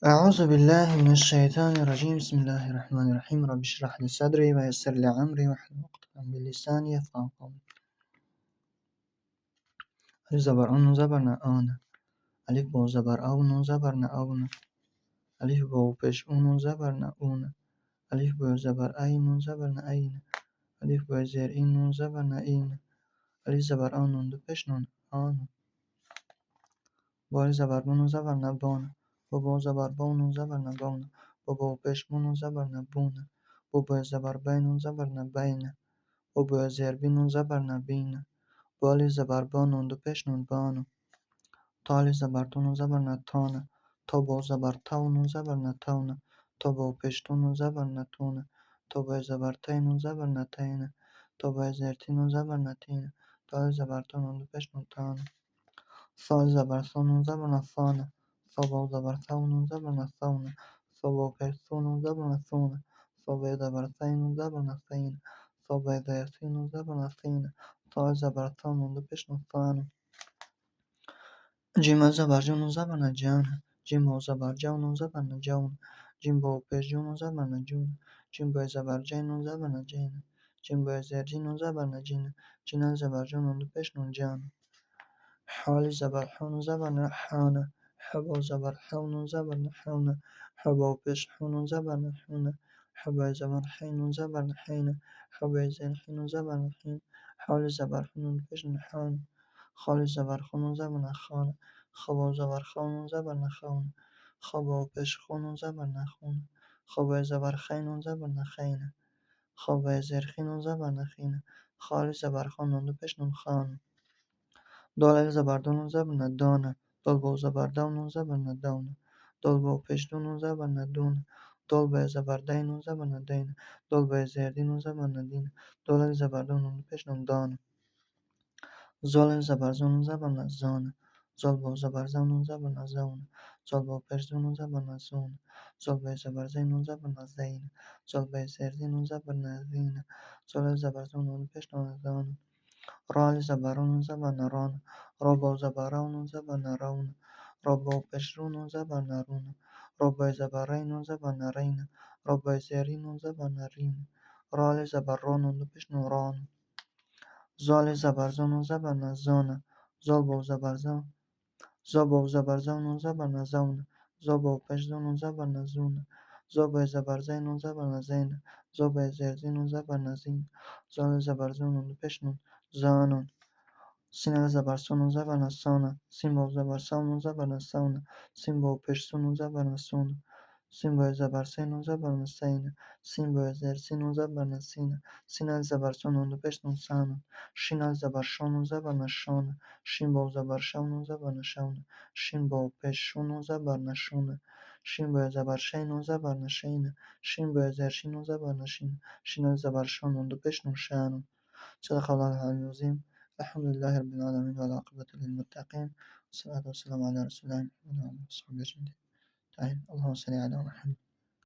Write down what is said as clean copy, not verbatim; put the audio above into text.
أعوذ بالله من الشيطان الرجيم بسم الله الرحمن الرحيم رب اشرح لي صدري ويسر لي أمري واحلل عقدة من لساني يفقهوا قولي ألف زبر أن زبر آن ألف با زبر أون زبر أون ألف با پش أون زبر أون ألف با زبر أين زبر أين ألف با زر إن زبر إن ألف زبر آن دو پش آن با زبر بون زبر بان با زبر بون زبر بان با پش بون زبر بون با زبر بین زبر بین با زر بین زبر بین بالی زبر بانون دو پش بانو تالی زبر تون زبر تانه تا با زبر تون زبر تونه تا با پشتون زبر تونه تا با زبر تین زبر تینه تا با زرتین زبر تینه تا زبر تون دو پش تانه سال زبر سون زبر ثانه سا با زبر ثون زبر ثونه سا با پشتون زبر ثونه سا با زبر ثین زبر ثینه سا با زرتین زبر ثینه تا زبر تون دو پش ثانه جیم زبر جون زبر جان جیم با زبر جون زبر جون جیم با پش جون زبر جون جیم با زبر جین زبر جین جیم با زر جین زبر جین جین زبر جون دو پش جان حال زبر حون زبر حانه حبا زبر حون زبر حونه حبا پش حون زبر حونه حبا زبر حین زبر حینه حبا زر حین زبر حین حال زبر حون پش حان خال زبر خون زبر خانه خبا زبر خون زبر خونه خبا پش خون زبر نخونه خبا زبر خین زبر نخینه خبا زر خین زبر نخینه خال زبر خون دو پش خان دال زبر دون زبر دانه دال با زبر دون زبر دونه دال با پش دون زبر دونه دال با زبر دین زبر دینه دال با زر دین زبر دینه دال زبر دون پش دانه زال زبر زون زبر زانه زال با زبر زون زبر زونه زال با پش زون زبر زونه زال با زبر زین زبر زینه زال با زر دین زبر زینه زال زبر زون پش زانه رال زبرون زبر ران را با زبرون زبر رون را با پشرون زبر رون را با زبرین زبر رین را با زرین زبر رین رال زبر ران دو پش ران زال زبر زون زبر زانه زال با زبر زون زا با زبر زون زبر زونه زا با پش زون زبر زونه زا با زبر زین زبر زینه زا با زرزین زبر زین زال زبر زون دو پش زانون سین زبر سون زبر سانه سین با زبر سون زبر سانه سین با پش سون زبر سونه سین با زبر سین زبر سینه سین با زر سین زبر سینه سین زبر سون دو پش سانه شین زبر شون زبر شانه شین با زبر شون زبر شونه شین با پش شون زبر شونه شین با زبر شین زبر شینه شین با زر شین زبر شینه شین زبر شون دو پش شانه صدق الله العلی العظیم الحمد لله رب العالمين والعاقبة للمتقين والصلاة والسلام على رسول الله محمد وعلى آله وصحبه أجمعين اللهم صل على محمد